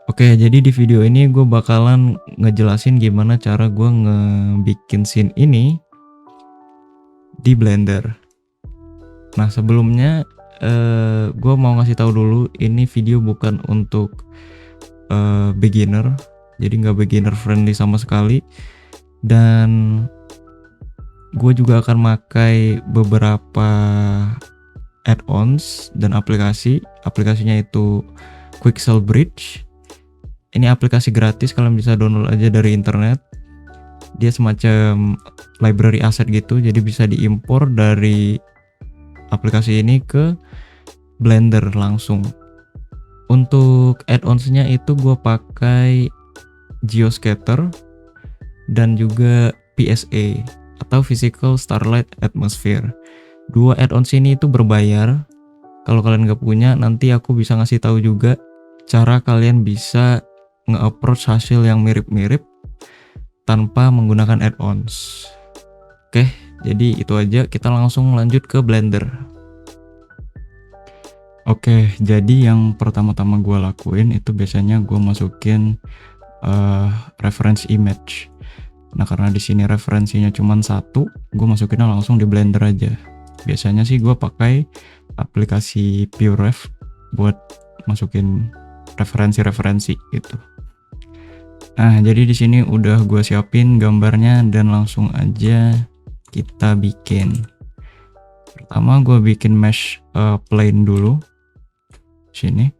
Oke, jadi di video ini gue bakalan ngejelasin gimana cara gue ngebikin scene ini di Blender. Nah, sebelumnya gue mau ngasih tahu dulu, ini video bukan untuk beginner, jadi nggak beginner friendly sama sekali. Dan gue juga akan pakai beberapa add-ons dan aplikasinya itu Quixel Bridge. Ini aplikasi gratis, kalian bisa download aja dari internet. Dia semacam library asset gitu, jadi bisa diimpor dari aplikasi ini ke Blender langsung. Untuk add-onsnya itu gue pakai Geoscatter dan juga PSA atau Physical Starlight Atmosphere. Dua add-ons ini itu berbayar. Kalau kalian nggak punya, nanti aku bisa ngasih tahu juga cara kalian bisa nge-approach hasil yang mirip-mirip tanpa menggunakan add-ons. Oke, jadi itu aja, kita langsung lanjut ke Blender. Oke, jadi yang pertama-tama gue lakuin itu biasanya gue masukin reference image. Nah, karena di sini referensinya cuma satu, gue masukinnya langsung di Blender aja. Biasanya sih gue pakai aplikasi PureRef buat masukin referensi-referensi gitu. Nah, jadi di sini udah gue siapin gambarnya dan langsung aja kita bikin. Pertama gue bikin mesh plane dulu sini,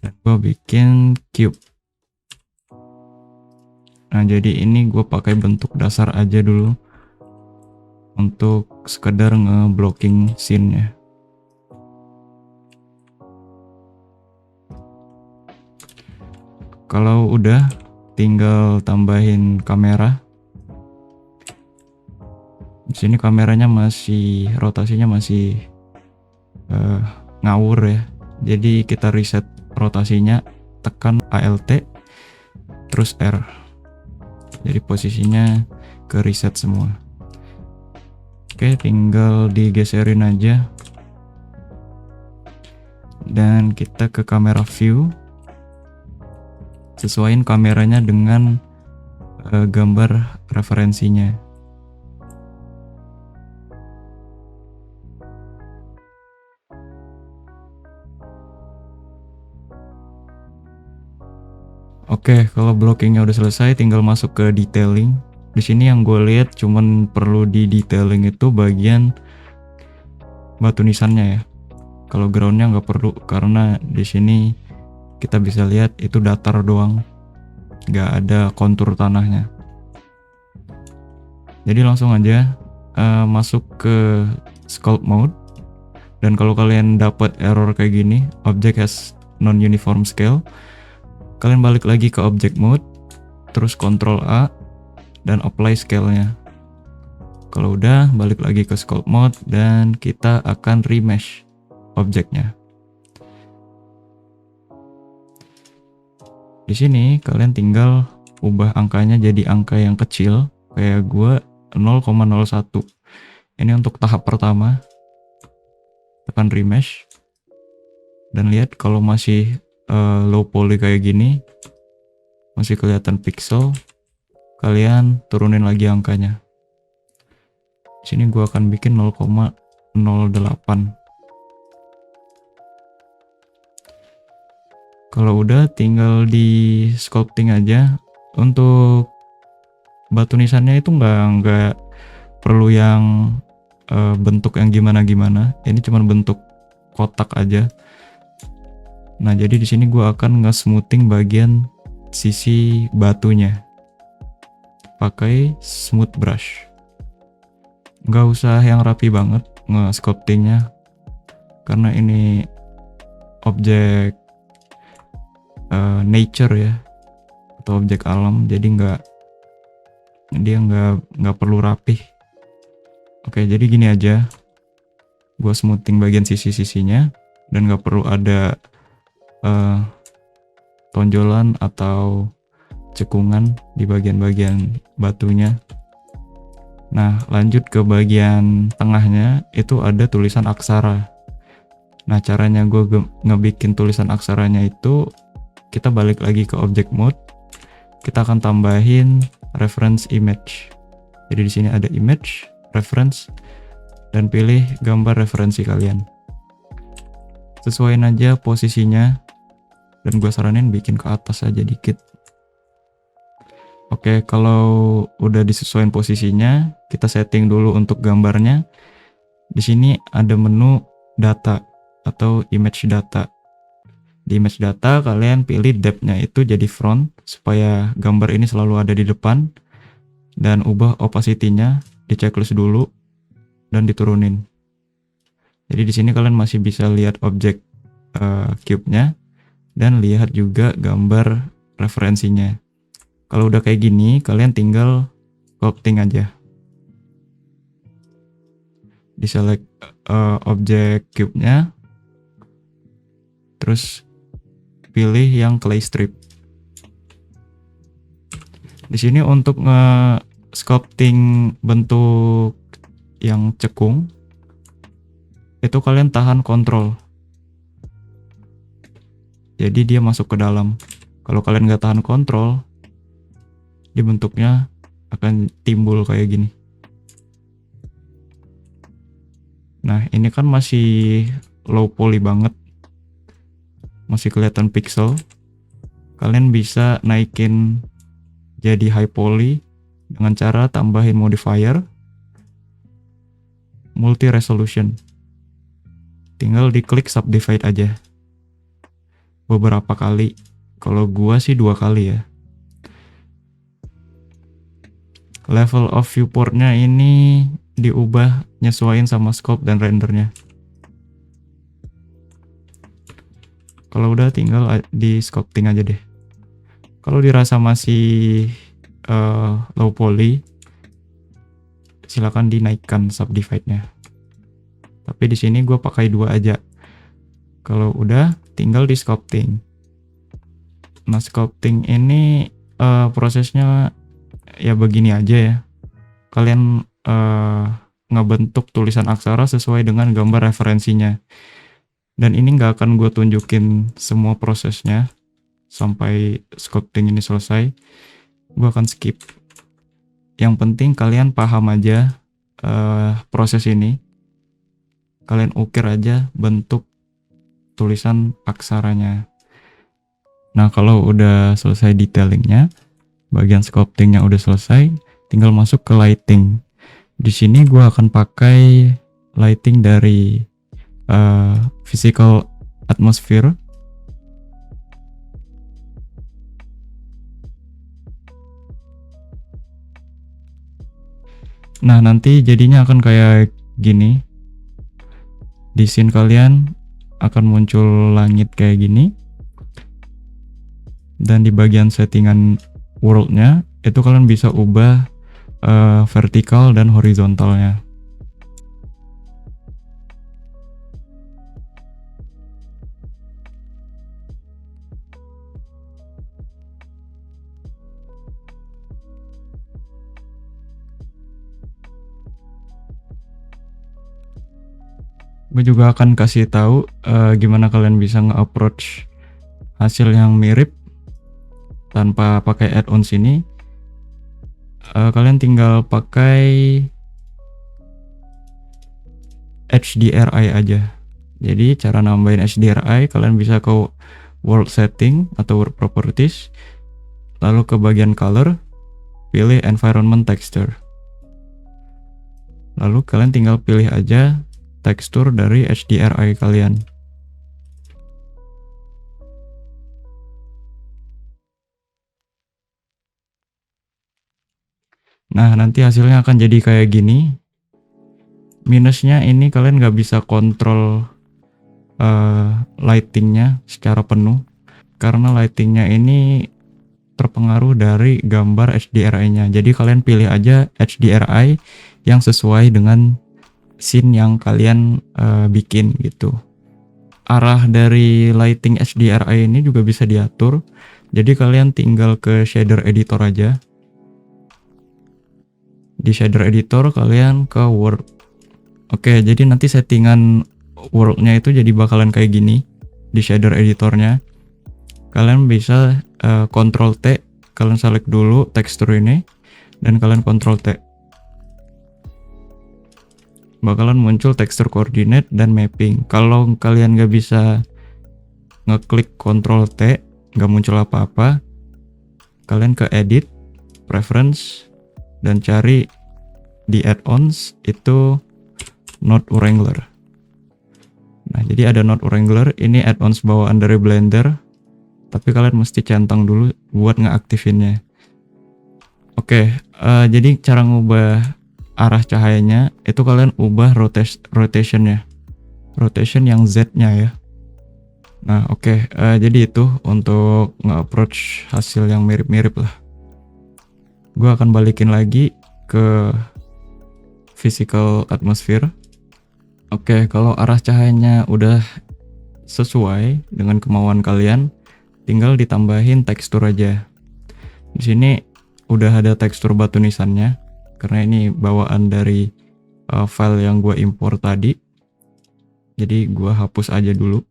dan gue bikin cube. Nah, jadi ini gue pakai bentuk dasar aja dulu untuk sekedar ngeblocking scene-nya. Kalau udah, tinggal tambahin kamera. Di sini kameranya masih, rotasinya masih ngawur ya. Jadi kita reset rotasinya, tekan ALT terus R. Jadi posisinya ke reset semua. Oke, tinggal digeserin aja. Dan kita ke kamera view. Sesuaiin kameranya dengan gambar referensinya. Oke, kalau blockingnya udah selesai, tinggal masuk ke detailing. Di sini yang gue lihat cuman perlu di detailing itu bagian batu nisannya ya. Kalau groundnya nggak perlu, karena di sini kita bisa lihat itu datar doang, nggak ada kontur tanahnya. Jadi langsung aja masuk ke sculpt mode. Dan kalau kalian dapat error kayak gini, object has non-uniform scale, kalian balik lagi ke object mode, terus Ctrl A dan apply scale-nya. Kalau udah, balik lagi ke sculpt mode dan kita akan remesh objeknya. Di sini kalian tinggal ubah angkanya jadi angka yang kecil, kayak gue 0,01. Ini untuk tahap pertama. Tekan remesh dan lihat kalau masih low poly kayak gini, masih kelihatan pixel, kalian turunin lagi angkanya. Di sini gue akan bikin 0,08. Kalau udah, tinggal di sculpting aja. Untuk batu nisannya itu nggak perlu yang bentuk yang gimana-gimana. Ini cuma bentuk kotak aja. Nah, jadi di sini gue akan nge-smoothing bagian sisi batunya pakai smooth brush. Nggak usah yang rapi banget nge-sculptingnya, karena ini objek nature ya, atau objek alam, jadi dia nggak perlu rapih. Oke, jadi gini aja, gue smoothing bagian sisi-sisinya dan nggak perlu ada tonjolan atau cekungan di bagian-bagian batunya. Nah, lanjut ke bagian tengahnya, itu ada tulisan aksara. Nah, caranya gue ngebikin tulisan aksaranya itu kita balik lagi ke object mode. Kita akan tambahin reference image. Jadi di sini ada image, reference, dan pilih gambar referensi kalian. Sesuaiin aja posisinya, dan gue saranin bikin ke atas aja dikit. Oke, kalau udah disesuaikan posisinya, kita setting dulu untuk gambarnya. Di sini ada menu data atau image data. Di image data kalian pilih depth-nya itu jadi front supaya gambar ini selalu ada di depan, dan ubah opacity-nya di checklist dulu dan diturunin. Jadi di sini kalian masih bisa lihat objek cube-nya dan lihat juga gambar referensinya. Kalau udah kayak gini, kalian tinggal sculpting aja. Di select objek cube-nya, terus pilih yang clay strip. Di sini untuk nge-sculpting bentuk yang cekung, itu kalian tahan kontrol. Jadi dia masuk ke dalam. Kalau kalian nggak tahan kontrol, di bentuknya akan timbul kayak gini. Nah, ini kan masih low poly banget, masih kelihatan pixel. Kalian bisa naikin jadi high poly dengan cara tambahin modifier multi resolution. Tinggal diklik subdivide aja beberapa kali. Kalau gua sih 2 kali ya. Level of viewportnya ini diubah nyesuaiin sama scope dan rendernya. Kalau udah tinggal di sculpting aja deh. Kalau dirasa masih low poly, silakan dinaikkan subdivide-nya. Tapi di sini gue pakai 2 aja. Kalau udah tinggal di sculpting. Nah, sculpting ini prosesnya ya begini aja ya. Kalian ngebentuk tulisan aksara sesuai dengan gambar referensinya. Dan ini nggak akan gue tunjukin semua prosesnya sampai sculpting ini selesai. Gue akan skip. Yang penting kalian paham aja proses ini. Kalian ukir aja bentuk tulisan aksaranya. Nah, kalau udah selesai detailingnya, bagian sculptingnya udah selesai, tinggal masuk ke lighting. Di sini gue akan pakai lighting dari physical atmosphere. Nah, nanti jadinya akan kayak gini. Di scene kalian akan muncul langit kayak gini. Dan di bagian settingan world-nya itu kalian bisa ubah vertikal dan horizontalnya. Gue juga akan kasih tahu gimana kalian bisa nge-approach hasil yang mirip tanpa pakai add-ons ini. Kalian tinggal pakai HDRI aja. Jadi cara nambahin HDRI, kalian bisa ke world setting atau world properties, lalu ke bagian color, pilih environment texture. Lalu kalian tinggal pilih aja tekstur dari HDRI kalian. Nah, nanti hasilnya akan jadi kayak gini. Minusnya ini kalian nggak bisa kontrol lightingnya secara penuh, karena lightingnya ini terpengaruh dari gambar HDRI-nya. Jadi kalian pilih aja HDRI yang sesuai dengan scene yang kalian bikin gitu. Arah dari lighting HDRI ini juga bisa diatur. Jadi kalian tinggal ke shader editor aja. Di shader editor kalian ke world. Oke, jadi nanti settingan world-nya itu jadi bakalan kayak gini di shader editornya. Kalian bisa Ctrl T, kalian select dulu tekstur ini dan kalian Ctrl T. Bakalan muncul tekstur coordinate dan mapping. Kalau kalian nggak bisa ngeklik Ctrl T, nggak muncul apa-apa, kalian ke edit, preference, dan cari di add-ons itu Node Wrangler. Nah, jadi ada Node Wrangler, ini add-ons bawaan dari Blender, tapi kalian mesti centang dulu buat ngeaktifinnya. Oke, jadi cara ngubah arah cahayanya itu kalian ubah rotationnya, rotation yang Z-nya ya. Nah, oke, jadi itu untuk nge-approach hasil yang mirip-mirip lah. Gue akan balikin lagi ke physical atmosphere. Oke, kalau arah cahayanya udah sesuai dengan kemauan kalian, tinggal ditambahin tekstur aja. Di sini udah ada tekstur batu nisannya, karena ini bawaan dari file yang gue impor tadi. Jadi gue hapus aja dulu.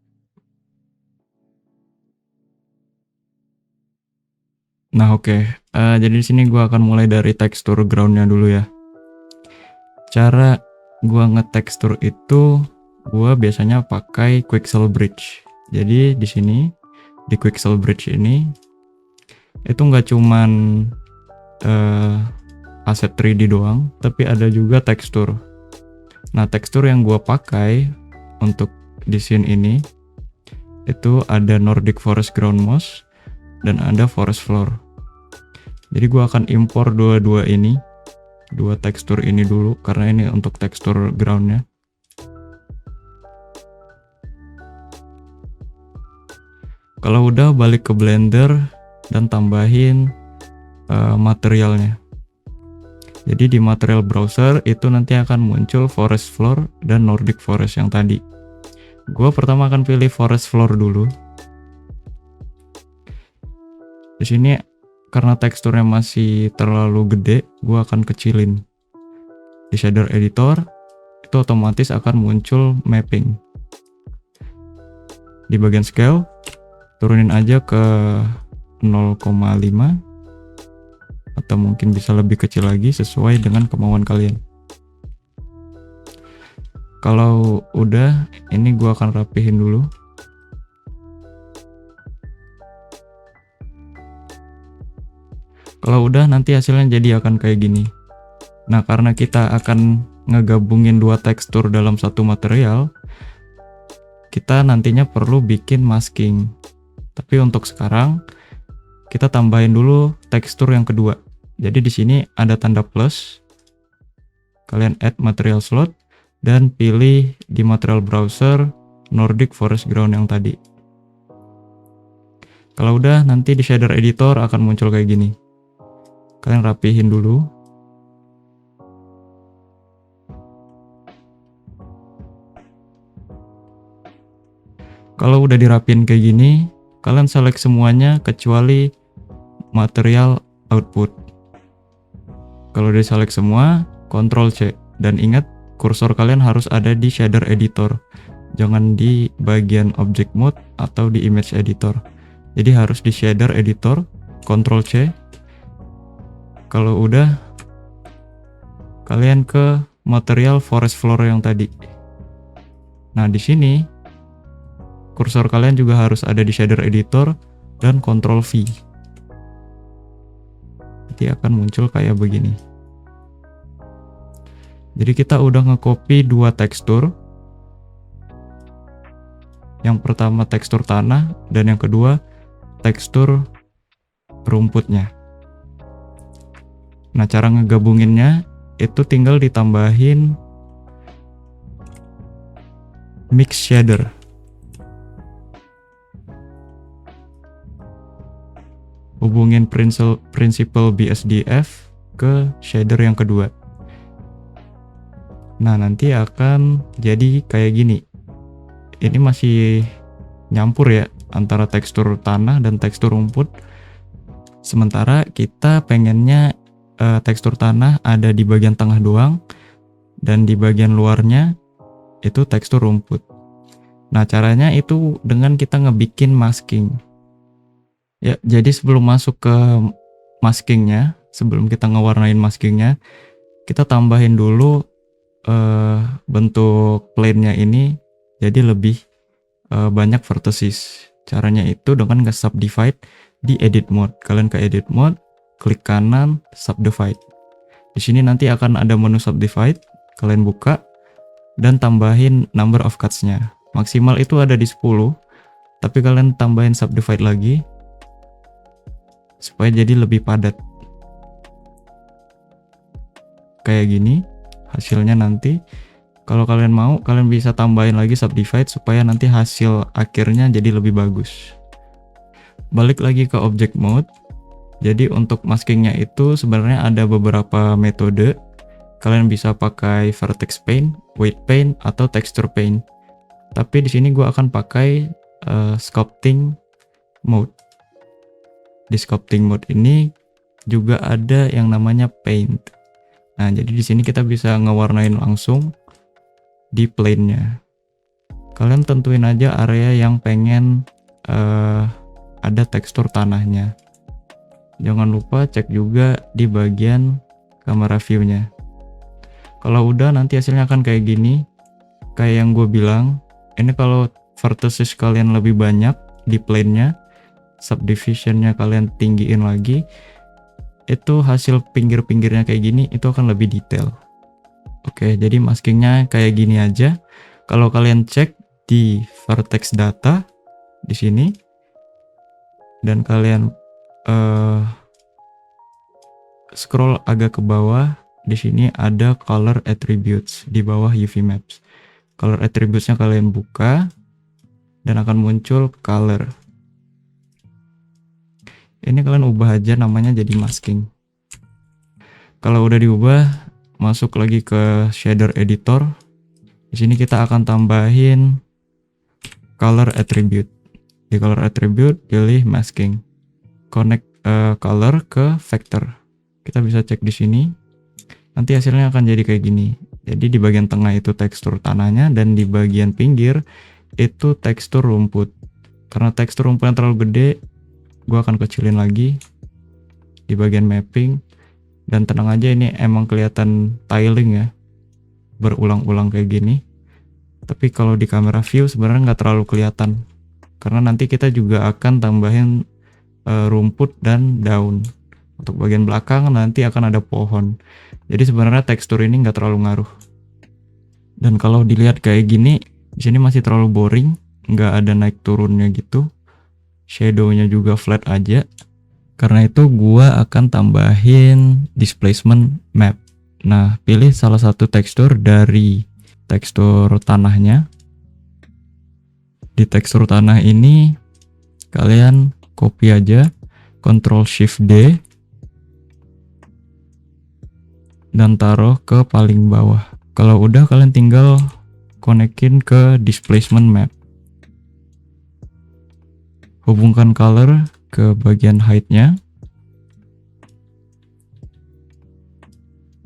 Nah, oke. Jadi di sini gue akan mulai dari tekstur groundnya dulu ya. Cara gue ngetekstur itu, gue biasanya pakai Quixel Bridge. Jadi di sini di Quixel Bridge ini itu nggak cuman aset 3D doang, tapi ada juga tekstur. Nah, tekstur yang gue pakai untuk di scene ini itu ada Nordic Forest Ground Moss dan ada Forest Floor. Jadi gue akan impor dua tekstur ini dulu, karena ini untuk tekstur groundnya. Kalau udah, balik ke Blender dan tambahin materialnya. Jadi di material browser itu nanti akan muncul Forest Floor dan Nordic Forest yang tadi. Gue pertama akan pilih Forest Floor dulu. Di sini karena teksturnya masih terlalu gede, gue akan kecilin. Di shader editor itu otomatis akan muncul mapping. Di bagian scale turunin aja ke 0,5 atau mungkin bisa lebih kecil lagi sesuai dengan kemauan kalian. Kalau udah, ini gue akan rapihin dulu. Kalau udah, nanti hasilnya jadi akan kayak gini. Nah, karena kita akan ngegabungin dua tekstur dalam satu material, kita nantinya perlu bikin masking. Tapi untuk sekarang, kita tambahin dulu tekstur yang kedua. Jadi di sini ada tanda plus. Kalian add material slot dan pilih di material browser Nordic Forest Ground yang tadi. Kalau udah, nanti di shader editor akan muncul kayak gini. Kalian rapihin dulu. Kalau udah dirapiin kayak gini, kalian select semuanya kecuali material output. Kalau udah select semua, Ctrl C. Dan ingat, kursor kalian harus ada di shader editor. Jangan di bagian object mode atau di image editor. Jadi harus di shader editor, Ctrl C. Kalau udah, kalian ke material forest floor yang tadi. Nah, di sini kursor kalian juga harus ada di shader editor dan Ctrl V. Nanti akan muncul kayak begini. Jadi kita udah nge-copy dua tekstur. Yang pertama tekstur tanah dan yang kedua tekstur rumputnya. Nah, cara ngegabunginnya itu tinggal ditambahin mix shader. Hubungin principal BSDF ke shader yang kedua. Nah, nanti akan jadi kayak gini. Ini masih nyampur ya antara tekstur tanah dan tekstur rumput. Sementara kita pengennya tekstur tanah ada di bagian tengah doang dan di bagian luarnya itu tekstur rumput. Nah, caranya itu dengan kita ngebikin masking. Ya, jadi sebelum masuk ke maskingnya, sebelum kita ngewarnain maskingnya, kita tambahin dulu bentuk plane-nya ini jadi lebih banyak vertices. Caranya itu dengan nge-subdivide di edit mode. Kalian ke edit mode, klik kanan, subdivide. Di sini nanti akan ada menu subdivide, kalian buka dan tambahin number of cuts-nya. Maksimal itu ada di 10, tapi kalian tambahin subdivide lagi supaya jadi lebih padat. Kayak gini hasilnya nanti. Kalau kalian mau, kalian bisa tambahin lagi subdivide supaya nanti hasil akhirnya jadi lebih bagus. Balik lagi ke object mode. Jadi untuk maskingnya itu sebenarnya ada beberapa metode. Kalian bisa pakai vertex paint, weight paint, atau texture paint. Tapi di sini gue akan pakai sculpting mode. Di sculpting mode ini juga ada yang namanya paint. Nah, jadi di sini kita bisa ngewarnain langsung di plane-nya. Kalian tentuin aja area yang pengen ada tekstur tanahnya. Jangan lupa cek juga di bagian camera view-nya. Kalau udah nanti hasilnya akan kayak gini. Kayak yang gue bilang, ini kalau vertices kalian lebih banyak di plane-nya, subdivision-nya kalian tinggiin lagi, itu hasil pinggir-pinggirnya kayak gini, itu akan lebih detail. Oke, jadi maskingnya kayak gini aja. Kalau kalian cek di vertex data di sini dan kalian scroll agak ke bawah, di sini ada color attributes di bawah UV maps. Color attributes-nya kalian buka dan akan muncul color. Ini kalian ubah aja namanya jadi masking. Kalau udah diubah, masuk lagi ke shader editor. Di sini kita akan tambahin color attribute. Di color attribute pilih masking. Connect color ke vector. Kita bisa cek di sini. Nanti hasilnya akan jadi kayak gini. Jadi di bagian tengah itu tekstur tanahnya dan di bagian pinggir itu tekstur rumput. Karena tekstur rumputnya terlalu gede, gue akan kecilin lagi di bagian mapping. Dan tenang aja, ini emang kelihatan tiling ya, berulang-ulang kayak gini. Tapi kalau di kamera view sebenarnya nggak terlalu kelihatan, karena nanti kita juga akan tambahin rumput dan daun. Untuk bagian belakang nanti akan ada pohon. Jadi sebenarnya tekstur ini nggak terlalu ngaruh. Dan kalau dilihat kayak gini, di sini masih terlalu boring, nggak ada naik turunnya gitu. Shadownya juga flat aja. Karena itu gua akan tambahin displacement map. Nah, pilih salah satu tekstur dari tekstur tanahnya. Di tekstur tanah ini kalian copy aja, Ctrl Shift D dan taruh ke paling bawah. Kalau udah, kalian tinggal konekin ke displacement map. Hubungkan color ke bagian height-nya.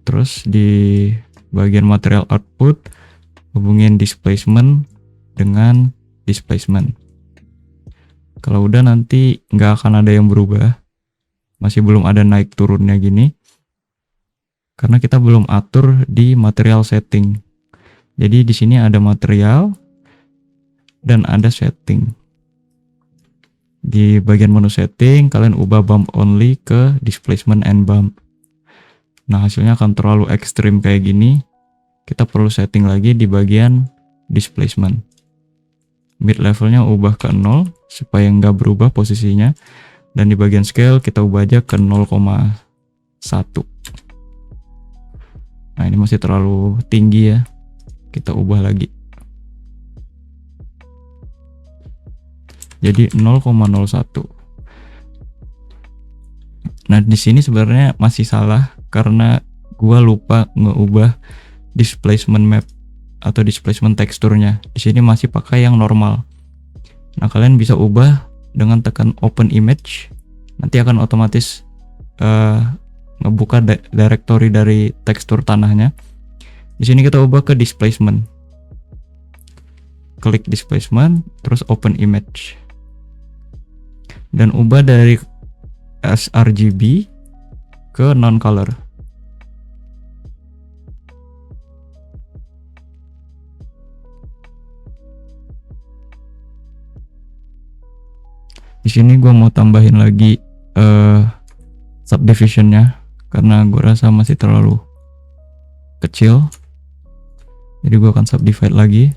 Terus di bagian material output, hubungin displacement dengan displacement. Kalau udah, nanti nggak akan ada yang berubah. Masih belum ada naik turunnya gini. Karena kita belum atur di material setting. Jadi di sini ada material dan ada setting. Di bagian menu setting, kalian ubah bump only ke displacement and bump. Nah, hasilnya akan terlalu ekstrim kayak gini. Kita perlu setting lagi di bagian displacement. Mid levelnya ubah ke 0 supaya nggak berubah posisinya. Dan di bagian scale kita ubah aja ke 0,1. Nah, ini masih terlalu tinggi ya. Kita ubah lagi. Jadi 0,01. Nah, di sini sebenarnya masih salah karena gua lupa ngeubah displacement map atau displacement teksturnya. Di sini masih pakai yang normal. Nah, kalian bisa ubah dengan tekan open image. Nanti akan otomatis ngebuka directory dari tekstur tanahnya. Di sini kita ubah ke displacement. Klik displacement, terus open image. dan ubah dari sRGB ke non color. Di sini gue mau tambahin lagi subdivisionnya karena gue rasa masih terlalu kecil, jadi gue akan subdivide lagi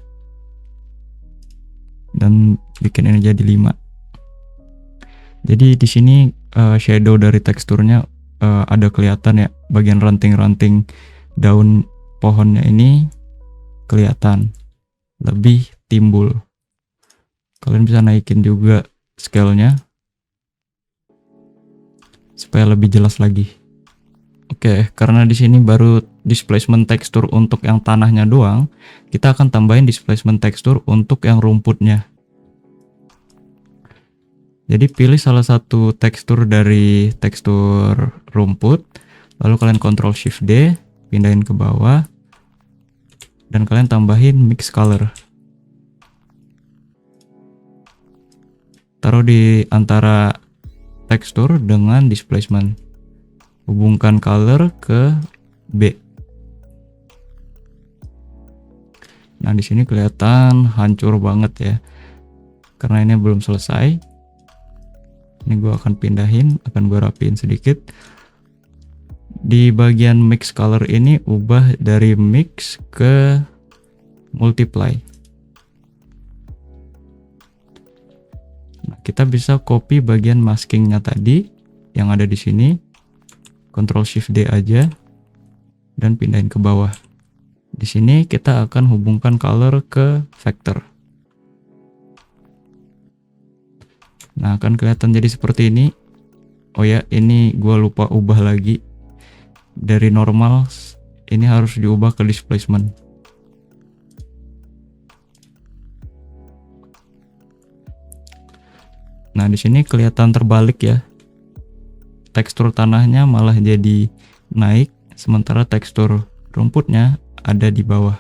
dan bikin ini jadi 5. Jadi di sini shadow dari teksturnya ada kelihatan ya, bagian ranting-ranting daun pohonnya ini kelihatan lebih timbul. Kalian bisa naikin juga scale-nya supaya lebih jelas lagi. Oke, karena di sini baru displacement tekstur untuk yang tanahnya doang, kita akan tambahin displacement tekstur untuk yang rumputnya. Jadi pilih salah satu tekstur dari tekstur rumput, lalu kalian Ctrl Shift D, pindahin ke bawah, dan kalian tambahin mix color. Taruh di antara tekstur dengan displacement. Hubungkan color ke B. Nah, di sini kelihatan hancur banget ya. Karena ini belum selesai. Ini gue akan pindahin, akan gue rapiin sedikit. Di bagian mix color ini ubah dari mix ke multiply. Nah, kita bisa copy bagian maskingnya tadi yang ada di sini, Ctrl Shift D aja, dan pindahin ke bawah. Di sini kita akan hubungkan color ke vector. Nah, akan kelihatan jadi seperti ini. Oh ya, ini gua lupa ubah lagi. Dari normal, ini harus diubah ke displacement. Nah, di sini kelihatan terbalik ya. Tekstur tanahnya malah jadi naik, sementara tekstur rumputnya ada di bawah.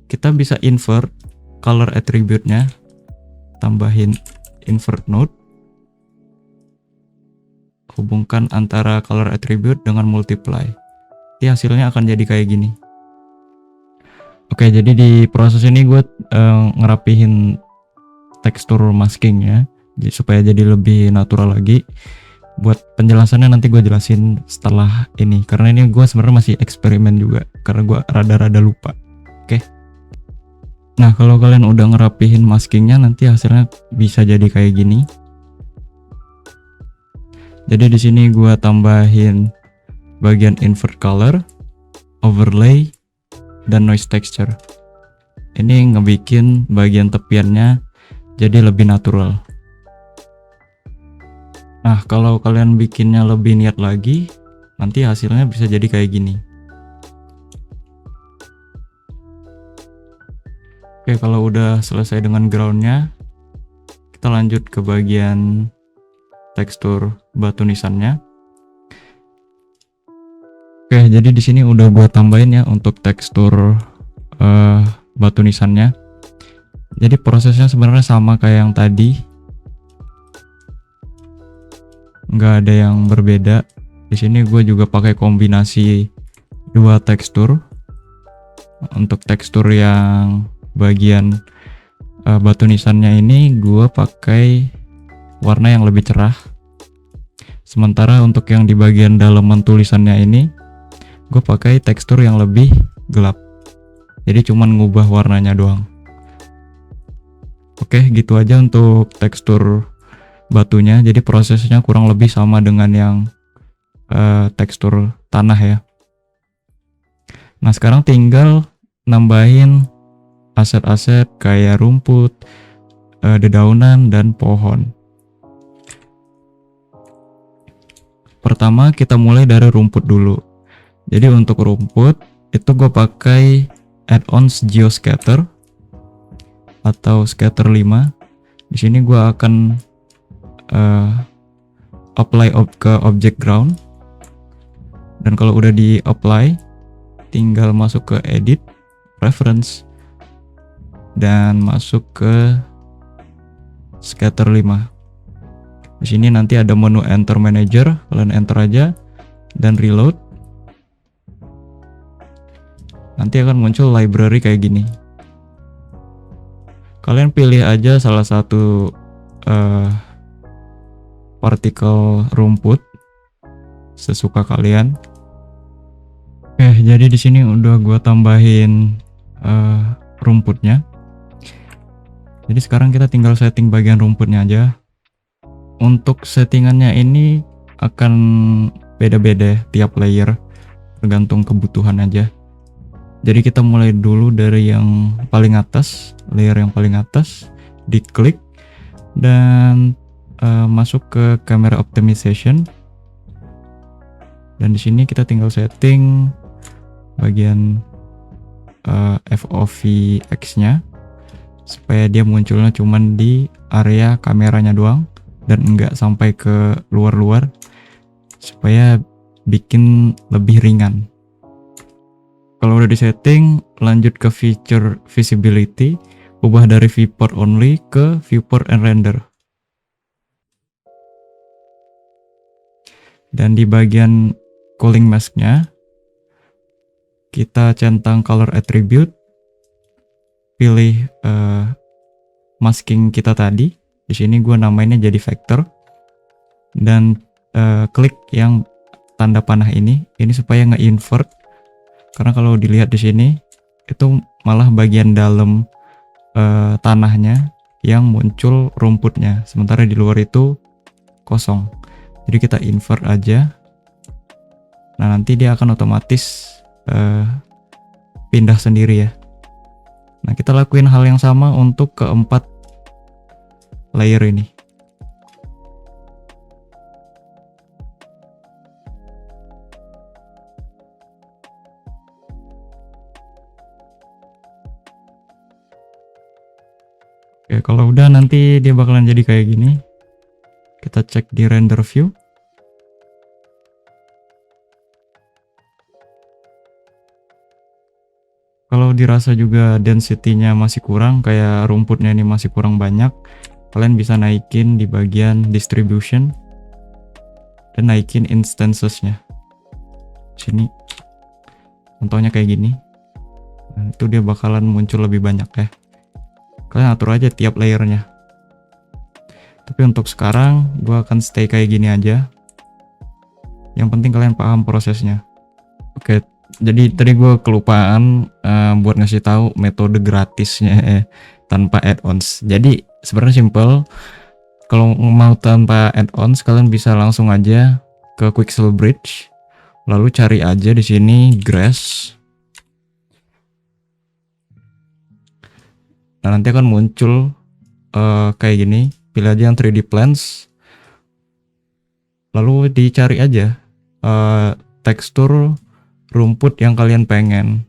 Kita bisa invert color attribute-nya, tambahin invert node, hubungkan antara color attribute dengan multiply. Jadi hasilnya akan jadi kayak gini. Oke, jadi di proses ini gue ngerapihin tekstur masking ya, supaya jadi lebih natural lagi. Buat penjelasannya nanti gue jelasin setelah ini, karena ini gue sebenarnya masih eksperimen juga, karena gue rada-rada lupa. Oke. Nah, kalau kalian udah ngerapihin maskingnya, nanti hasilnya bisa jadi kayak gini. Jadi di sini gue tambahin bagian invert color, overlay, dan noise texture. Ini ngebikin bagian tepiannya jadi lebih natural. Nah, kalau kalian bikinnya lebih niat lagi, nanti hasilnya bisa jadi kayak gini. Oke, kalau udah selesai dengan groundnya, kita lanjut ke bagian tekstur batu nisannya. Oke, jadi di sini udah gua tambahin ya untuk tekstur batu nisannya. Jadi prosesnya sebenarnya sama kayak yang tadi, nggak ada yang berbeda. Di sini gue juga pakai kombinasi dua tekstur. Untuk tekstur yang bagian batu nisannya ini gue pakai warna yang lebih cerah. Sementara untuk yang di bagian dalaman tulisannya ini gue pakai tekstur yang lebih gelap. Jadi cuman ngubah warnanya doang. Oke, gitu aja untuk tekstur batunya. Jadi prosesnya kurang lebih sama dengan yang tekstur tanah ya. Nah, sekarang tinggal nambahin aset-aset kayak rumput, dedaunan, dan pohon. Pertama kita mulai dari rumput dulu. Jadi untuk rumput itu gue pakai add-ons geoscatter atau scatter 5. Di sini gue akan apply ke object ground, dan kalau udah di apply tinggal masuk ke edit, preference, dan masuk ke scatter 5. Di sini nanti ada menu enter manager, kalian enter aja dan reload. Nanti akan muncul library kayak gini. Kalian pilih aja salah satu partikel rumput sesuka kalian. Oke, jadi di sini udah gua tambahin rumputnya. Jadi sekarang kita tinggal setting bagian rumputnya aja. Untuk settingannya ini akan beda-beda tiap layer, tergantung kebutuhan aja. Jadi kita mulai dulu dari yang paling atas, layer yang paling atas, diklik dan masuk ke camera optimization. Dan di sini kita tinggal setting bagian FOV X-nya supaya dia munculnya cuman di area kameranya doang dan enggak sampai ke luar-luar, supaya bikin lebih ringan. Kalau udah disetting, lanjut ke feature visibility, ubah dari viewport only ke viewport and render. Dan di bagian cooling mask-nya kita centang color attribute, pilih masking kita tadi. Di sini gue namainnya jadi vector dan klik yang tanda panah ini supaya nge-invert, karena kalau dilihat di sini itu malah bagian dalam tanahnya yang muncul rumputnya, sementara di luar itu kosong. Jadi kita invert aja. Nah, nanti dia akan otomatis pindah sendiri ya. Nah, kita lakuin hal yang sama untuk keempat layer ini. Oke, kalau udah nanti dia bakalan jadi kayak gini. Kita cek di render view. Kalau dirasa juga density-nya masih kurang, kayak rumputnya ini masih kurang banyak, kalian bisa naikin di bagian distribution dan naikin instances-nya. Sini contohnya kayak gini. Nah, itu dia bakalan muncul lebih banyak ya. Kalian atur aja tiap layernya. Tapi untuk sekarang gue akan stay kayak gini aja. Yang penting kalian paham prosesnya. Oke, jadi tadi gue kelupaan buat ngasih tahu metode gratisnya tanpa add-ons. Jadi sebenarnya simple. Kalau mau tanpa add-ons, kalian bisa langsung aja ke Quixel Bridge, lalu cari aja di sini grass. Nah, nanti akan muncul kayak gini. Pilih aja yang 3D plans, lalu dicari aja tekstur rumput yang kalian pengen.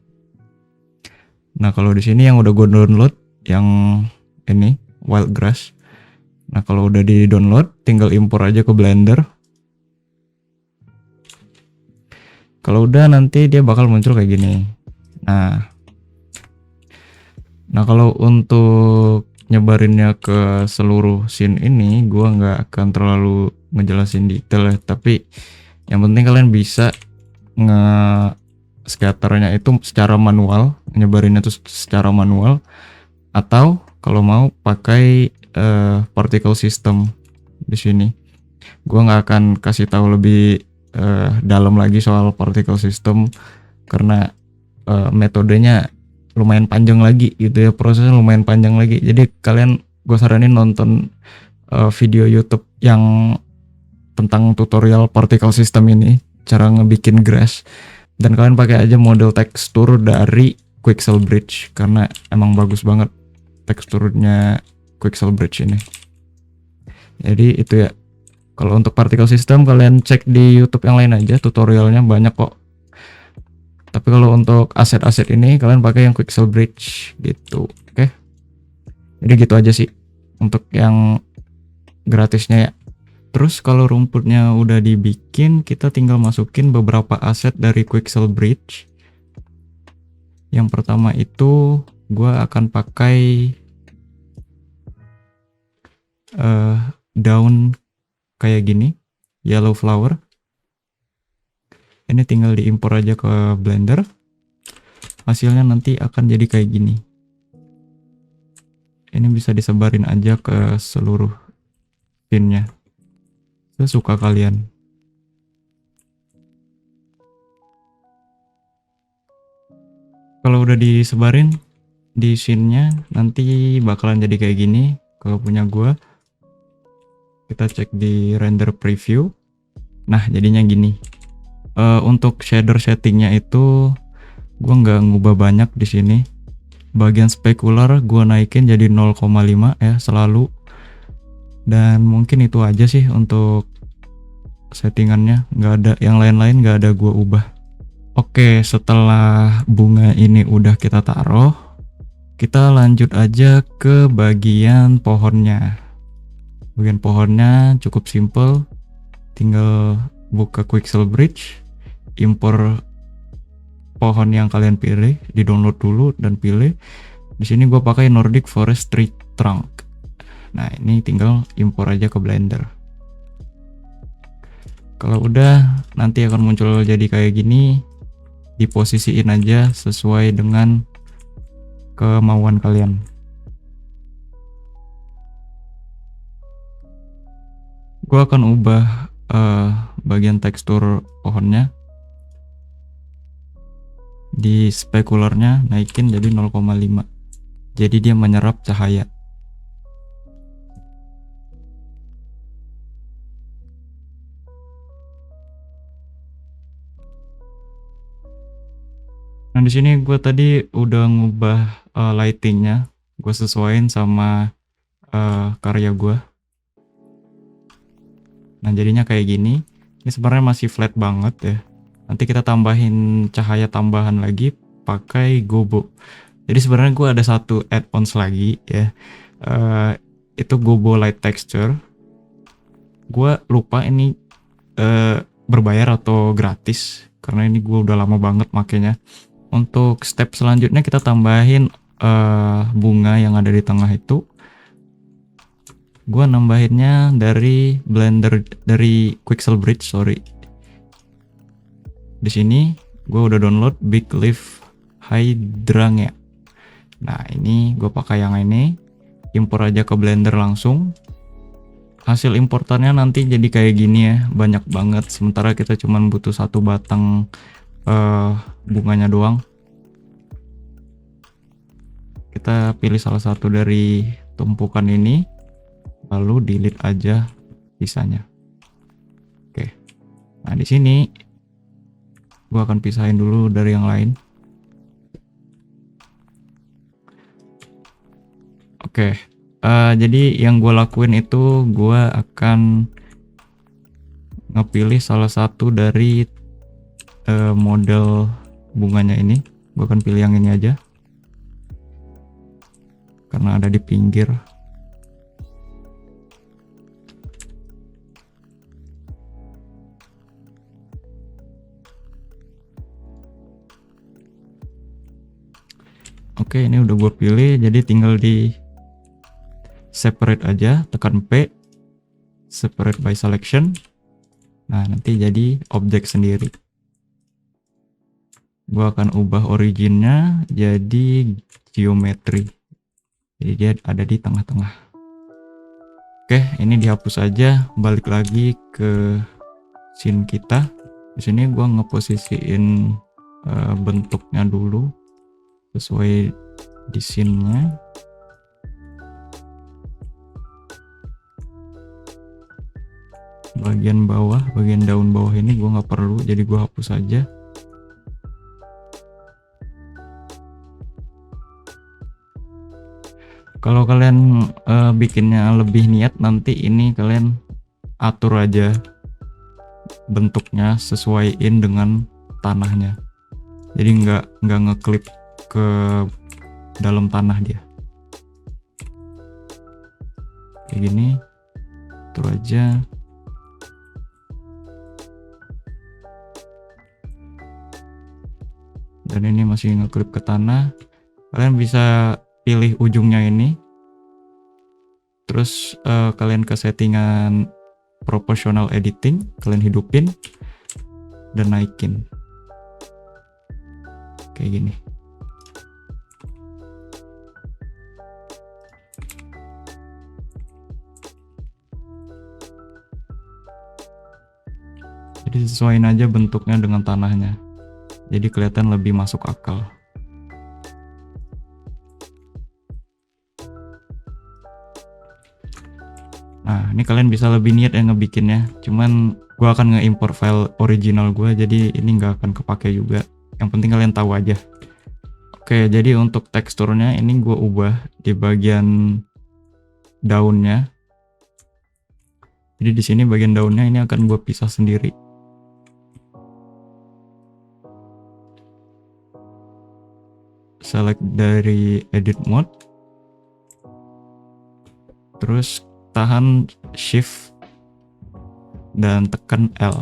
Nah, kalau di sini yang udah gue download yang ini wild grass. Nah, kalau udah di download, tinggal impor aja ke Blender. Kalau udah, nanti dia bakal muncul kayak gini. Nah, kalau untuk nyebarinnya ke seluruh scene ini, gua nggak akan terlalu ngejelasin detail ya. Tapi yang penting kalian bisa nge-scatternya itu secara manual, nyebarinnya itu secara manual, atau kalau mau pakai particle system di sini. Gua nggak akan kasih tahu lebih dalam lagi soal particle system karena metodenya lumayan panjang lagi gitu ya, prosesnya lumayan panjang lagi. Jadi kalian, gue saranin nonton video YouTube yang tentang tutorial particle system ini, cara ngebikin grass, dan kalian pakai aja model tekstur dari Quixel Bridge karena emang bagus banget teksturnya Quixel Bridge ini. Jadi itu ya. Kalau untuk particle system kalian cek di YouTube yang lain aja, tutorialnya banyak kok. Tapi kalau untuk aset-aset ini kalian pakai yang Quixel Bridge gitu. Oke. Jadi gitu aja sih untuk yang gratisnya ya. Terus kalau rumputnya udah dibikin, kita tinggal masukin beberapa aset dari Quixel Bridge. Yang pertama itu gua akan pakai daun kayak gini, yellow flower. Ini tinggal diimpor aja ke Blender. Hasilnya nanti akan jadi kayak gini. Ini bisa disebarin aja ke seluruh scene-nya sesuka kalian. Kalau udah disebarin di scene-nya, nanti bakalan jadi kayak gini. Kalau punya gua, kita cek di render preview. Nah, jadinya gini. Untuk shader settingnya itu gua nggak ngubah banyak di sini. Bagian spekular gua naikin jadi 0,5 ya selalu. Dan mungkin itu aja sih untuk settingannya. Nggak ada yang lain-lain, nggak ada gua ubah. Oke, setelah bunga ini udah kita taruh, kita lanjut aja ke bagian pohonnya. Bagian pohonnya cukup simple, tinggal buka Quixel Bridge, impor pohon yang kalian pilih, di-download dulu dan pilih. Di sini gue pakai Nordic Forest Tree Trunk. Nah, ini tinggal impor aja ke Blender. Kalau udah, nanti akan muncul jadi kayak gini. Diposisiin aja sesuai dengan kemauan kalian. Gue akan ubah bagian tekstur pohonnya. Di spekularnya naikin jadi 0,5. Jadi dia menyerap cahaya. Nah, di sini gue tadi udah ngubah lightingnya, gue sesuaiin sama karya gue. Nah, jadinya kayak gini. Ini sebenarnya masih flat banget ya. Nanti kita tambahin cahaya tambahan lagi pakai Gobo. Jadi sebenarnya gue ada satu add-ons lagi ya. Itu Gobo Light Texture. Gue lupa ini berbayar atau gratis, karena ini gue udah lama banget makanya. Untuk step selanjutnya kita tambahin bunga yang ada di tengah itu. Gua nambahinnya dari Blender, dari Quixel Bridge, sorry. Di sini gua udah download Big Leaf Hydrangea. Nah, ini gua pakai yang ini. Impor aja ke Blender langsung. Hasil importannya nanti jadi kayak gini ya, banyak banget. Sementara kita cuman butuh satu batang bunganya doang. Kita pilih salah satu dari tumpukan ini, lalu delete aja sisanya. Oke, nah di sini gua akan pisahin dulu dari yang lain. Oke, jadi yang gua lakuin itu gua akan ngepilih salah satu dari model bunganya ini. Gue akan pilih yang ini aja karena ada di pinggir. Oke, ini udah gue pilih, jadi tinggal di separate aja, tekan P, separate by selection. Nah, nanti jadi objek sendiri. Gue akan ubah originnya jadi geometry, jadi dia ada di tengah-tengah. Oke, ini dihapus aja, balik lagi ke scene kita. Di sini gue ngeposisiin bentuknya dulu sesuai di scene-nya. Bagian bawah, bagian daun bawah ini gue nggak perlu, jadi gue hapus aja. Kalau kalian bikinnya lebih niat, nanti ini kalian atur aja bentuknya, sesuaiin dengan tanahnya. Jadi nggak ngeklip ke dalam tanah dia. Kayak gini, atur aja. Dan ini masih ngeklip ke tanah. Kalian bisa pilih ujungnya ini, terus kalian ke settingan proportional editing, kalian hidupin dan naikin kayak gini. Jadi sesuaiin aja bentuknya dengan tanahnya, jadi kelihatan lebih masuk akal. Nah, ini kalian bisa lebih niat yang ngebikinnya. Cuman gua akan nge-import file original gua, jadi ini nggak akan kepake juga. Yang penting kalian tahu aja. Oke, jadi untuk teksturnya ini gua ubah di bagian daunnya. Jadi di sini bagian daunnya ini akan gua pisah sendiri. Select dari edit mode. Terus tahan shift dan tekan L,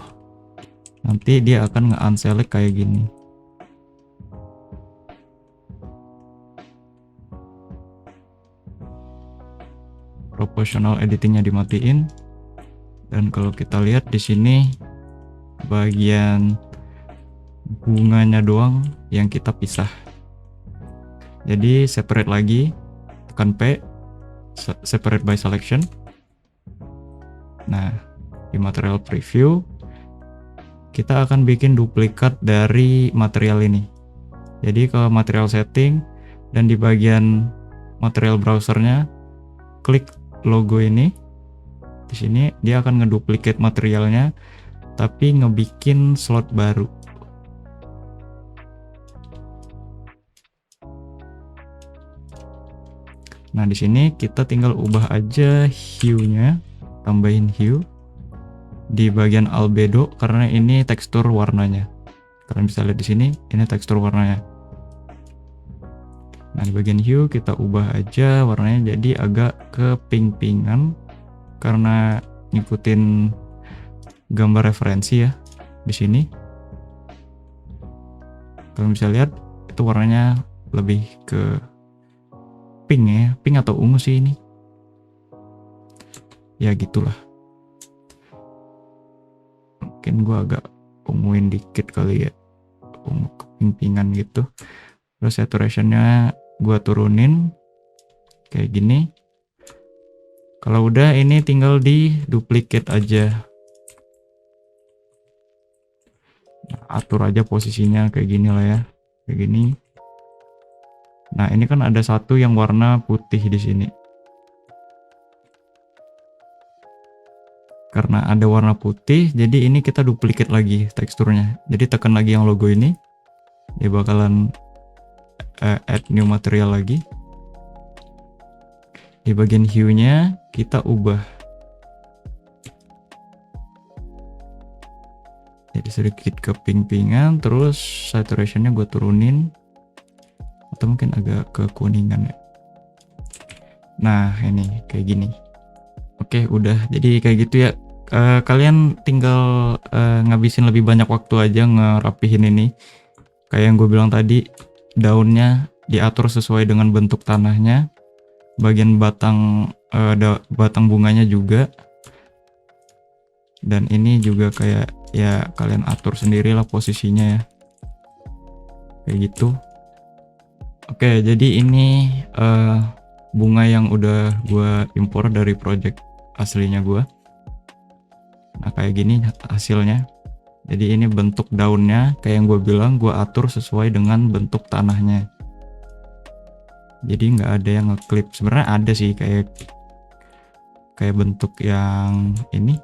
nanti dia akan nge-unselect kayak gini. Proportional editingnya dimatiin, dan kalau kita lihat di sini bagian bunganya doang yang kita pisah. Jadi separate lagi, tekan P, separate by selection. Nah, di material preview kita akan bikin duplikat dari material ini. Jadi ke material setting dan di bagian material browsernya klik logo ini. Di sini dia akan ngeduplikat materialnya tapi ngebikin slot baru. Nah, di sini kita tinggal ubah aja hue-nya, tambahin hue di bagian albedo karena ini tekstur warnanya. Kalian bisa lihat di sini, ini tekstur warnanya. Nah, di bagian hue kita ubah aja warnanya jadi agak ke pink-pinkan karena ngikutin gambar referensi ya di sini. Kalian bisa lihat itu warnanya lebih ke pink ya, pink atau ungu sih ini. Ya gitulah. Mungkin gua agak unguin dikit kali ya, ungu keping-pingan gitu. Terus saturationnya gua turunin kayak gini. Kalau udah ini tinggal di duplicate aja. Nah, atur aja posisinya kayak gini lah ya, kayak gini. Nah, ini kan ada satu yang warna putih di sini. Karena ada warna putih, jadi ini kita duplicate lagi teksturnya. Jadi tekan lagi yang logo ini. Dia bakalan add new material lagi. Di bagian hue-nya kita ubah. Jadi sedikit ke pink-pinkan, terus saturation-nya gue turunin. Atau mungkin agak ke kuningan ya. Nah, ini kayak gini. Oke, udah. Jadi kayak gitu ya. Kalian tinggal ngabisin lebih banyak waktu aja ngerapihin ini. Kayak yang gue bilang tadi, daunnya diatur sesuai dengan bentuk tanahnya. Bagian batang bunganya juga. Dan ini juga kayak ya kalian atur sendirilah posisinya ya. Kayak gitu. Oke, jadi ini bunga yang udah gue impor dari project aslinya gue. Nah, kayak gini hasilnya. Jadi ini bentuk daunnya, kayak yang gue bilang, gue atur sesuai dengan bentuk tanahnya. Jadi nggak ada yang ngeklip. Sebenarnya ada sih kayak bentuk yang ini.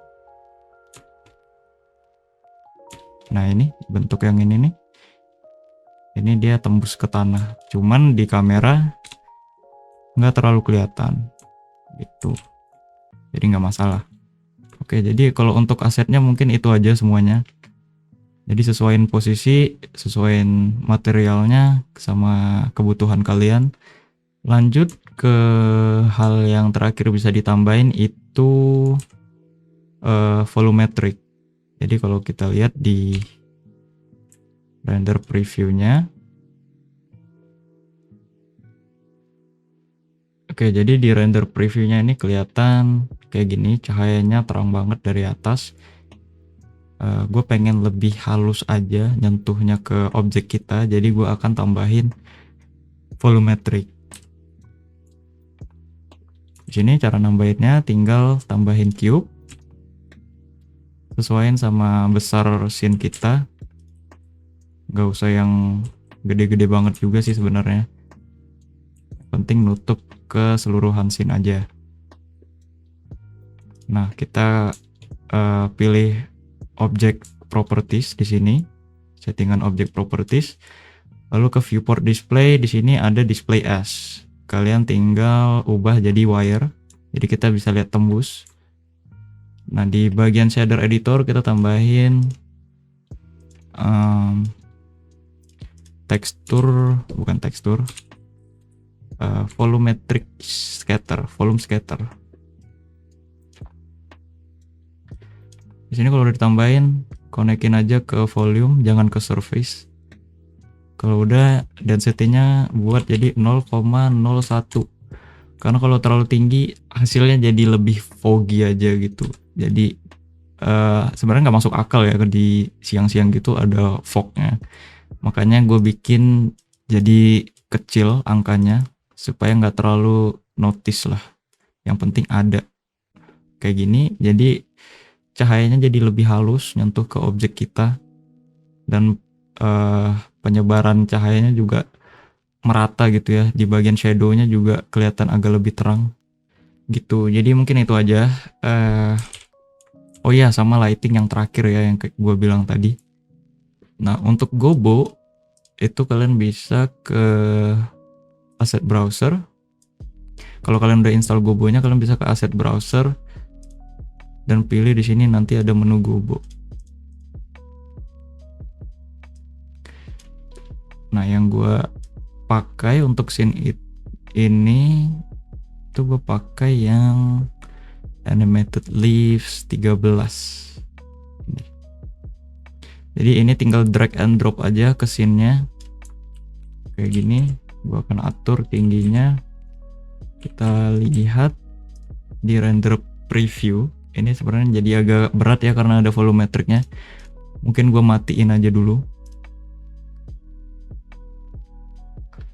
Nah, ini bentuk yang ini nih. Ini dia tembus ke tanah, cuman di kamera nggak terlalu kelihatan gitu, jadi nggak masalah. Oke, jadi kalau untuk asetnya mungkin itu aja semuanya. Jadi sesuaiin posisi, sesuaiin materialnya sama kebutuhan kalian. Lanjut ke hal yang terakhir bisa ditambahin itu volumetric. Jadi kalau kita lihat di render previewnya, Oke, jadi di render previewnya ini kelihatan kayak gini, cahayanya terang banget dari atas. Gue pengen lebih halus aja nyentuhnya ke objek kita, jadi gue akan tambahin volumetric. Di sini cara nambahinnya tinggal tambahin cube, sesuaiin sama besar scene kita. Gak usah yang gede-gede banget juga sih sebenarnya. Penting nutup keseluruhan scene aja. Nah, kita pilih object properties di sini, settingan object properties. Lalu ke viewport display, di sini ada display as. Kalian tinggal ubah jadi wire, jadi kita bisa lihat tembus. Nah, di bagian shader editor kita tambahin volumetric scatter, volume scatter. Di sini kalau udah ditambahin, konekin aja ke volume, jangan ke surface. Kalau udah, density-nya buat jadi 0,01. Karena kalau terlalu tinggi, hasilnya jadi lebih foggy aja gitu. Jadi sebenarnya nggak masuk akal ya di siang-siang gitu ada fognya. Makanya gue bikin jadi kecil angkanya supaya nggak terlalu notice lah. Yang penting ada kayak gini. Jadi cahayanya jadi lebih halus nyentuh ke objek kita, dan penyebaran cahayanya juga merata gitu ya. Di bagian shadownya juga kelihatan agak lebih terang gitu. Jadi mungkin itu aja. Oh iya, sama lighting yang terakhir ya yang kayak gue bilang tadi. Nah, untuk Gobo itu kalian bisa ke asset browser. Kalau kalian udah install Gobo-nya, kalian bisa ke asset browser dan pilih di sini, nanti ada menu Gobo. Nah, yang gue pakai untuk scene ini itu gue pakai yang animated leaves 13. Jadi ini tinggal drag and drop aja ke scene-nya kayak gini. Gue akan atur tingginya. Kita lihat di render preview, ini sebenarnya jadi agak berat ya karena ada volumetricnya. Mungkin gue matiin aja dulu.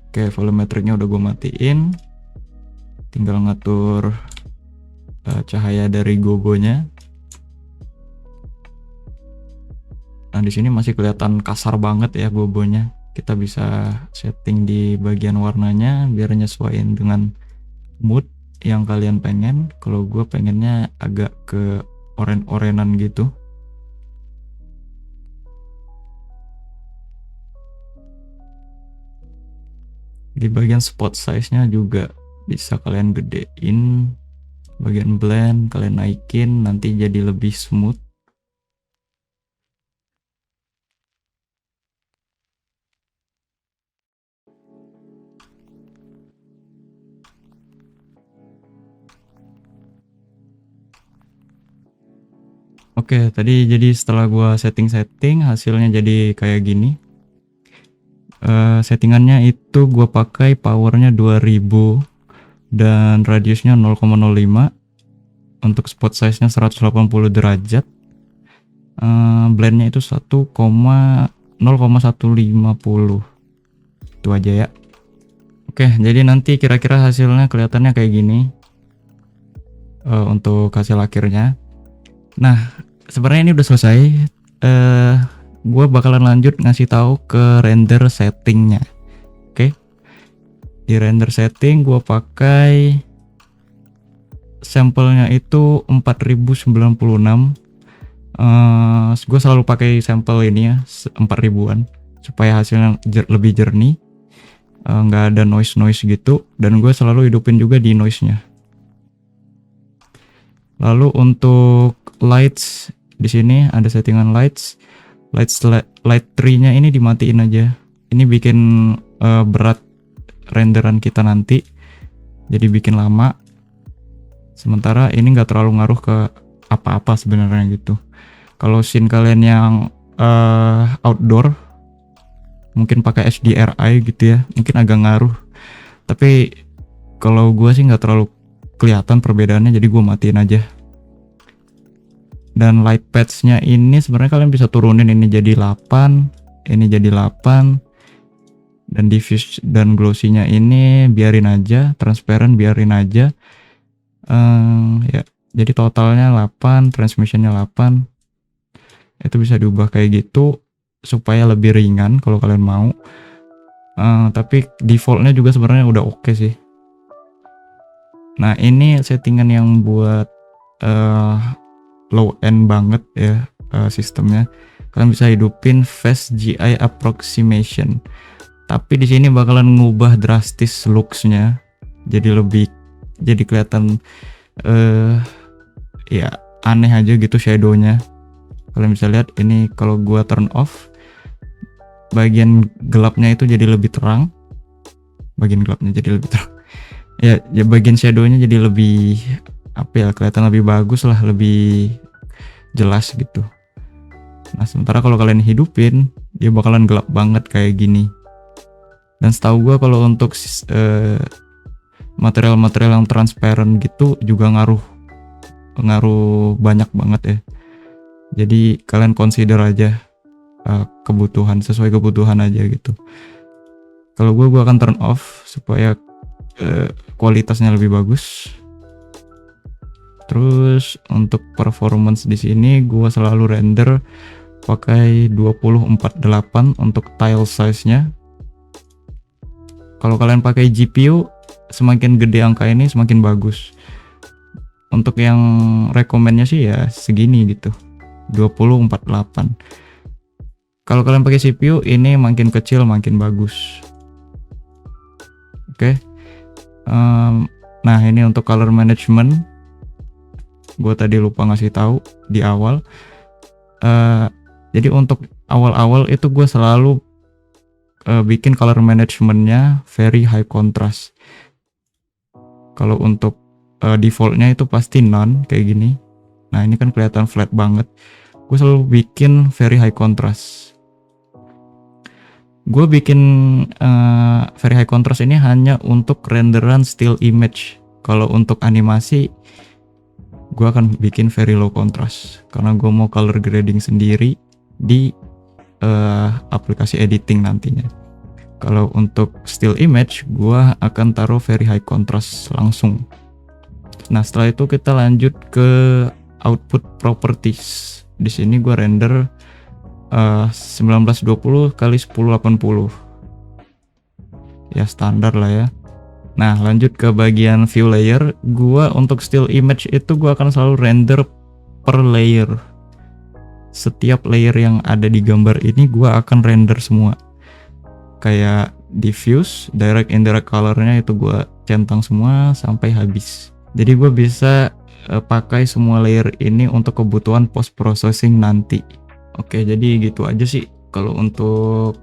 Oke, volumetricnya udah gue matiin. Tinggal ngatur cahaya dari gogonya. Nah, di sini masih kelihatan kasar banget ya gogonya. Kita bisa setting di bagian warnanya biar nyesuaiin dengan mood yang kalian pengen. Kalau gue pengennya agak ke oren-orenan gitu. Di bagian spot size-nya juga bisa kalian gedein. Bagian blend kalian naikin, nanti jadi lebih smooth. Oke, tadi jadi setelah gua setting hasilnya jadi kayak gini. Settingannya itu gua pakai powernya 2000 dan radiusnya 0,05. Untuk spot size nya 180 derajat. Blendnya itu 0,150. Itu aja ya. Oke, jadi nanti kira-kira hasilnya kelihatannya kayak gini. Untuk hasil akhirnya. Nah, sebenarnya ini udah selesai. Gue bakalan lanjut ngasih tahu ke render settingnya. Oke. Di render setting gue pakai sampelnya itu 4096. Gue selalu pakai sampel ini ya, 4000-an supaya hasilnya lebih jernih, nggak ada noise gitu, dan gue selalu hidupin juga di noise-nya. Lalu untuk lights, di sini ada settingan light tree-nya ini dimatiin aja. Ini bikin berat renderan kita nanti, jadi bikin lama. Sementara ini nggak terlalu ngaruh ke apa-apa sebenarnya gitu. Kalau scene kalian yang outdoor, mungkin pakai HDRI gitu ya, mungkin agak ngaruh. Tapi Kalau gua sih nggak terlalu kelihatan perbedaannya, jadi gua matiin aja. Dan light patch-nya ini sebenarnya kalian bisa turunin, ini jadi 8, ini jadi 8, dan diffuse dan glossy-nya ini biarin aja, transparent biarin aja. Ya, jadi totalnya 8, transmission-nya 8. Itu bisa diubah kayak gitu supaya lebih ringan kalau kalian mau. Tapi defaultnya juga sebenarnya udah oke sih. Nah, ini settingan yang buat low end banget ya sistemnya. Kalian bisa hidupin Fast GI Approximation. Tapi di sini bakalan ngubah drastis looks-nya. Jadi kelihatan ya aneh aja gitu shadownya. Kalian bisa lihat ini kalau gua turn off, bagian gelapnya itu jadi lebih terang. Bagian gelapnya jadi lebih terang. Ya bagian shadownya jadi lebih kelihatan lebih bagus lah, lebih jelas gitu. Nah, sementara kalau kalian hidupin, dia bakalan gelap banget kayak gini. Dan setahu gue kalau untuk material-material yang transparent gitu juga ngaruh banyak banget ya. Jadi kalian consider aja sesuai kebutuhan aja gitu. Kalau gue akan turn off supaya kualitasnya lebih bagus. Terus untuk performance di sini gua selalu render pakai 2048 untuk tile size-nya. Kalau kalian pakai GPU, semakin gede angka ini semakin bagus. Untuk yang rekomennya sih ya segini gitu, 2048. Kalau kalian pakai CPU, ini makin kecil makin bagus. Oke. Nah, ini untuk color management. Gue tadi lupa ngasih tahu di awal. Jadi untuk awal-awal itu gue selalu bikin color managementnya very high contrast. Kalau untuk defaultnya itu pasti none kayak gini. Nah, ini kan kelihatan flat banget. Gue selalu bikin very high contrast. Gue bikin very high contrast ini hanya untuk renderan still image. Kalau untuk animasi gue akan bikin very low contrast karena gue mau color grading sendiri di aplikasi editing nantinya. Kalau untuk still image gue akan taruh very high contrast langsung. Nah, setelah itu kita lanjut ke output properties. Di sini gue render 1920 x 1080 ya, standar lah ya. Nah, lanjut ke bagian view layer. Gua untuk still image itu gua akan selalu render per layer. Setiap layer yang ada di gambar ini gua akan render semua. Kayak diffuse, direct, indirect colornya itu gua centang semua sampai habis. Jadi gua bisa pakai semua layer ini untuk kebutuhan post processing nanti. Oke, jadi gitu aja sih kalau untuk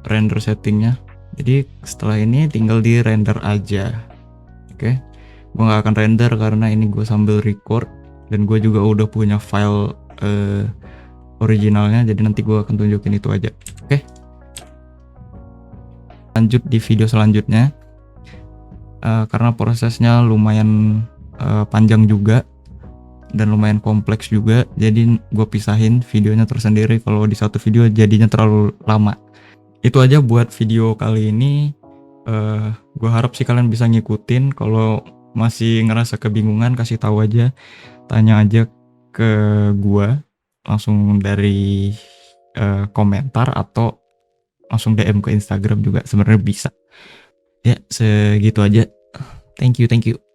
render settingnya. Jadi setelah ini tinggal di render aja. Oke, gue nggak akan render karena ini gue sambil record dan gue juga udah punya file originalnya. Jadi nanti gue akan tunjukin itu aja. Oke, lanjut di video selanjutnya. Karena prosesnya lumayan panjang juga dan lumayan kompleks juga, jadi gue pisahin videonya tersendiri. Kalau di satu video jadinya terlalu lama. Itu aja buat video kali ini. Gue harap sih kalian bisa ngikutin. Kalau masih ngerasa kebingungan, kasih tahu aja, tanya aja ke gue langsung dari komentar atau langsung DM ke Instagram juga sebenarnya bisa. Ya, segitu aja. Thank you.